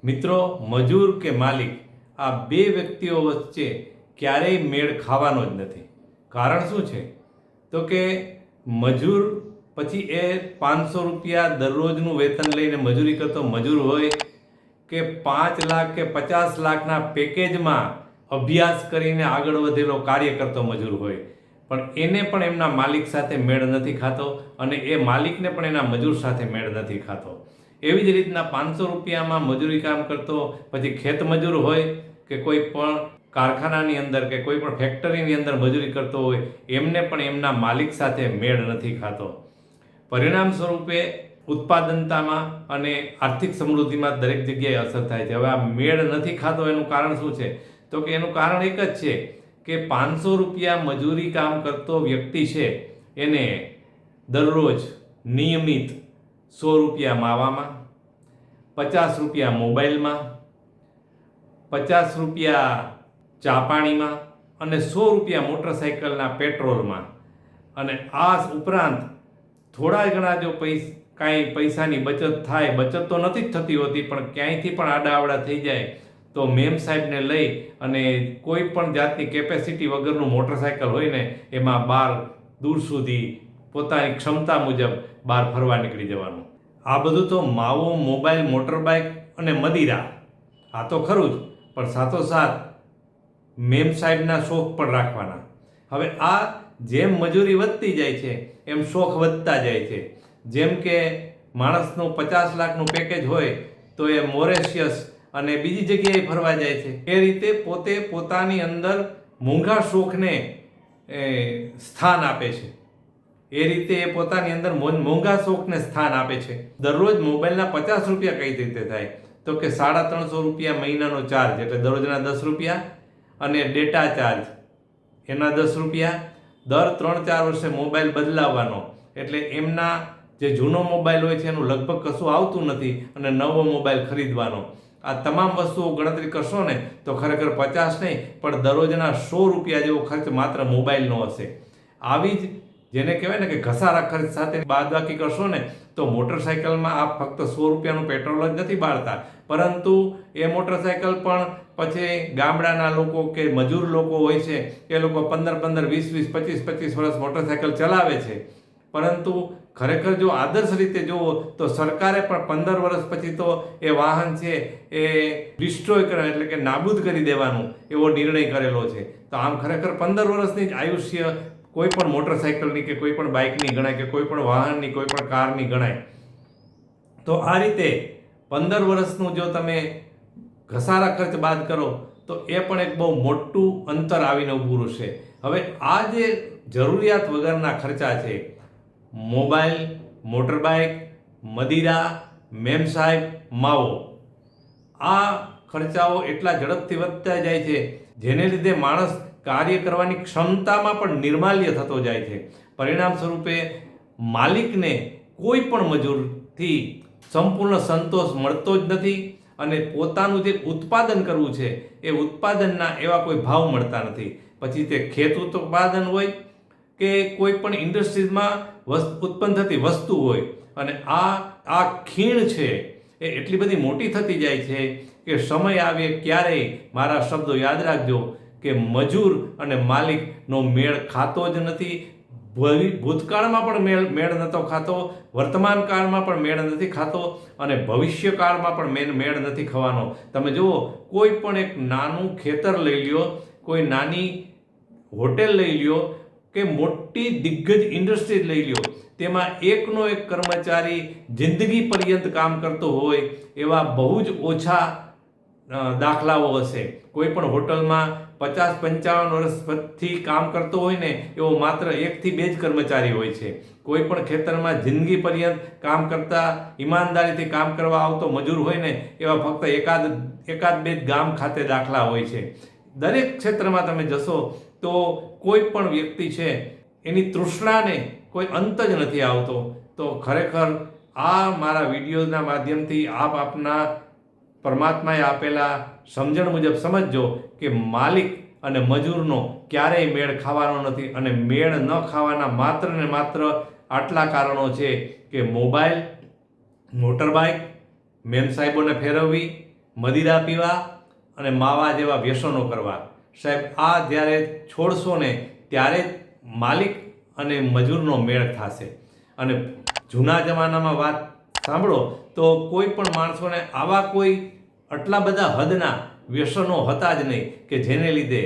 મિત્રો, મજૂર કે માલિક આ બે વ્યક્તિઓ વચ્ચે ક્યારેય મેળ ખાવાનો જ નથી. કારણ શું છે? તો કે મજૂર પછી એ 500 રૂપિયા દરરોજનું વેતન લઈને મજૂરી કરતો મજૂર હોય કે 5 લાખ કે 50 લાખના પેકેજમાં અભ્યાસ કરીને આગળ વધેલો કાર્ય કરતો મજૂર હોય, પણ એને પણ એમના માલિક સાથે મેળ નથી ખાતો અને એ માલિકને પણ એના મજૂર સાથે મેળ નથી ખાતો. એવી જ રીતના 500 રૂપિયામાં મજૂરી કામ કરતો પછી ખેત મજૂર હોય કે કોઈ પણ કારખાનાની અંદર કે કોઈ પણ ફેક્ટરીની અંદર મજૂરી કરતો હોય, એમને પણ એમના માલિક સાથે મેળ નથી ખાતો. પરિણામ સ્વરૂપે ઉત્પાદનતામાં અને આર્થિક સમૃદ્ધિમાં દરેક જગ્યાએ અસર થાય છે. હવે આ મેળ નથી ખાતો એનું કારણ શું છે? તો કે એનું કારણ એક જ છે કે 500 રૂપિયા મજૂરી કામ કરતો વ્યક્તિ છે એને દરરોજ નિયમિત 100 રૂપિયા માવામાં, 50 રૂપિયા મોબાઈલમાં, 50 રૂપિયા ચા પાણીમાં અને 100 રૂપિયા મોટરસાઇકલના પેટ્રોલમાં, અને આ ઉપરાંત થોડા ઘણા જો કાંઈ પૈસાની બચત થાય, બચત તો નથી જ થતી હોતી, પણ ક્યાંયથી પણ આડાઅવડા થઈ જાય તો મેમ સાહેબને લઈ અને કોઈ પણ જાતની કેપેસિટી વગરનું મોટરસાઇકલ હોય ને એમાં બહાર દૂર સુધી પોતાની ક્ષમતા મુજબ બહાર ફરવા નીકળી જવાનું. આ બધું તો માવો, મોબાઈલ, મોટરબાઇક અને મદિરા, આ તો ખરું જ, પણ સાથોસાથ મેમ સાહેબના શોખ પણ રાખવાના. હવે આ જેમ મજૂરી વધતી જાય છે એમ શોખ વધતા જાય છે. જેમ કે માણસનું 50 લાખનું પેકેજ હોય તો એ મોરેશિયસ અને બીજી જગ્યાએ ફરવા જાય છે. એ રીતે પોતે પોતાની અંદર મોંઘા શોખને સ્થાન આપે છે. એ રીતે એ પોતાની અંદર મોંઘા શોખને સ્થાન આપે છે. દરરોજ મોબાઈલના 50 રૂપિયા કઈ રીતે થાય? તો કે 350 રૂપિયા મહિનાનો ચાર્જ, એટલે દરરોજના 10 રૂપિયા, અને ડેટા ચાર્જ એના 10 રૂપિયા. દર 3-4 વર્ષે મોબાઈલ બદલાવવાનો, એટલે એમના જે જૂનો મોબાઈલ હોય છે એનું લગભગ કશું આવતું નથી અને નવો મોબાઈલ ખરીદવાનો. આ તમામ વસ્તુઓ ગણતરી કરશો ને તો ખરેખર 50 નહીં પણ દરરોજના 100 રૂપિયા જેવો ખર્ચ માત્ર મોબાઈલનો હશે. આવી જ જેને કહેવાય ને કે ઘસારા ખર્ચ સાથે બાદબાકી કરશો ને તો મોટરસાઇકલમાં આપ ફક્ત 100 રૂપિયાનું પેટ્રોલ જ નથી બાળતા, પરંતુ એ મોટરસાઇકલ પણ પછી ગામડાના લોકો કે મજૂર લોકો હોય છે એ લોકો 15-15, 20-20, 25-25 વર્ષ મોટરસાઇકલ ચલાવે છે. પરંતુ ખરેખર જો આદર્શ રીતે જુઓ તો સરકારે પણ 15 વર્ષ પછી તો એ વાહન છે એ ડિસ્ટ્રોય કરવા એટલે કે નાબૂદ કરી દેવાનો એવો નિર્ણય કરેલો છે. તો આમ ખરેખર 15 વર્ષની જ આયુષ્ય કોઈ પણ મોટરસાઇકલની કે કોઈ પણ બાઇકની ગણાય કે કોઈ પણ વાહનની, કોઈ પણ કારની ગણાય. તો આ રીતે 15 વર્ષનું જો તમે ઘસારા ખર્ચ બાદ કરો તો એ પણ એક બહુ મોટું અંતર આવીને ઊભું રહેશે. હવે આ જે જરૂરિયાત વગરના ખર્ચા છે, મોબાઈલ, મોટરબાઇક, મદિરા, મેમ સાહેબ, માવો, આ ખર્ચાઓ એટલા ઝડપથી વધતા જાય છે જેને લીધે માણસ કાર્ય કરવાની ક્ષમતામાં પણ નિર્માલ્ય થતો જાય છે. પરિણામ સ્વરૂપે માલિકને કોઈ પણ મજૂરથી સંપૂર્ણ સંતોષ મળતો જ નથી અને પોતાનું જે ઉત્પાદન કરવું છે એ ઉત્પાદનના એવા કોઈ ભાવ મળતા નથી. પછી તે ખેત ઉત્પાદન હોય કે કોઈ પણ ઇન્ડસ્ટ્રીઝમાં ઉત્પન્ન થતી વસ્તુ હોય, અને આ ખીણ છે એ એટલી બધી મોટી થતી જાય છે કે સમય આવે ક્યારેય, મારા શબ્દો યાદ રાખજો, કે મજૂર અને માલિકનો મેળ ખાતો જ નથી. ભૂતકાળમાં પણ મેળ નહોતો ખાતો, વર્તમાન કાળમાં પણ મેળ નથી ખાતો અને ભવિષ્યકાળમાં પણ મેળ નથી ખાવાનો. તમે જુઓ, કોઈ પણ એક નાનું ખેતર લઈ લ્યો, કોઈ નાની હોટેલ લઈ લ્યો કે મોટી દિગ્ગજ ઇન્ડસ્ટ્રી લઈ લ્યો, તેમાં એકનો એક કર્મચારી જિંદગી પર્યંત કામ કરતો હોય એવા બહુ જ ઓછા દાખલાઓ હશે. કોઈ પણ હોટલમાં 50-55 વર્ષથી કામ કરતો હોય ને એવો માત્ર 1-2 જ કર્મચારી હોય છે. કોઈ પણ ખેતરમાં જિંદગી પર્યંત કામ કરતા, ઈમાનદારીથી કામ કરવા આવતો મજૂર હોય ને એવા ફક્ત એકાદ બે ગામ ખાતે દાખલા હોય છે. દરેક ક્ષેત્રમાં તમે જશો તો કોઈ પણ વ્યક્તિ છે એની તૃષ્ણાને કોઈ અંત જ નથી આવતો. તો ખરેખર આ મારા વિડીયોના માધ્યમથી આપના પરમાત્માએ આપેલા સમજણ મુજબ સમજજો કે માલિક અને મજૂરનો ક્યારેય મેળ ખાવાનો નથી, અને મેળ ન ખાવાના માત્ર ને માત્ર આટલા કારણો છે કે મોબાઈલ, મોટરબાઇક, મેમ સાહેબોને ફેરવવી, મદિરા પીવા અને માવા જેવા વ્યસનો કરવા. સાહેબ, આ જ્યારે છોડશો ને ત્યારે જ માલિક અને મજૂરનો મેળ થશે. અને જૂના જમાનામાં વાત સાંભળો તો કોઈ પણ માણસોને આવા કોઈ આટલા બધા હદના વ્યસનો હતા જ નહીં કે જેને લીધે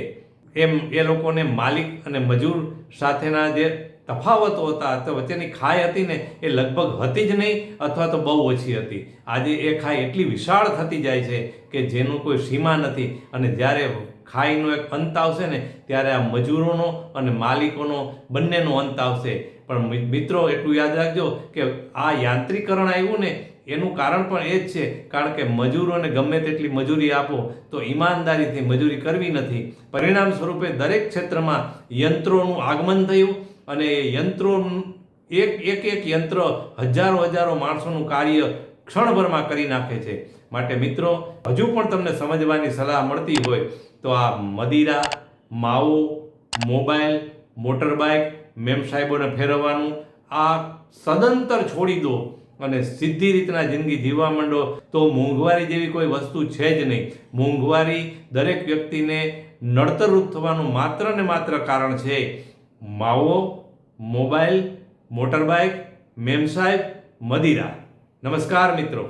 એ લોકોને માલિક અને મજૂર સાથેના જે તફાવતો હતા તો વચ્ચેની ખાઈ હતી ને એ લગભગ હતી જ નહીં અથવા તો બહુ ઓછી હતી. આજે એ ખાઈ એટલી વિશાળ થતી જાય છે કે જેનું કોઈ સીમા નથી. અને જ્યારે ખાઈનો એક અંત આવશે ને ત્યારે આ મજૂરોનો અને માલિકોનો બંનેનો અંત આવશે. પણ મિત્રો, એટલું યાદ રાખજો કે આ યાંત્રિકરણ આવ્યું ને એનું કારણ પણ એ જ છે, કારણ કે મજૂરોને ગમે તેટલી મજૂરી આપો તો ઈમાનદારીથી મજૂરી કરવી નથી. પરિણામ સ્વરૂપે દરેક ક્ષેત્રમાં યંત્રોનું આગમન થયું અને એ યંત્રો એક યંત્ર હજારો માણસોનું કાર્ય ક્ષણભરમાં કરી નાખે છે. માટે મિત્રો, હજુ પણ તમને સમજવાની સલાહ મળતી હોય તો આ મદિરા, માવો, મોબાઈલ, મોટરબાઇક, મેમ સાહેબોને ફેરવવાનું આ સદંતર છોડી દો અને સીધી રીતના જિંદગી જીવવા માંડો તો મોંઘવારી જેવી કોઈ વસ્તુ છે જ નહીં. મોંઘવારી દરેક વ્યક્તિને નડતરરૂપ થવાનું માત્ર ને માત્ર કારણ છે માવો, મોબાઈલ, મોટરબાઇક, મેમ સાહેબ, મદિરા. નમસ્કાર મિત્રો.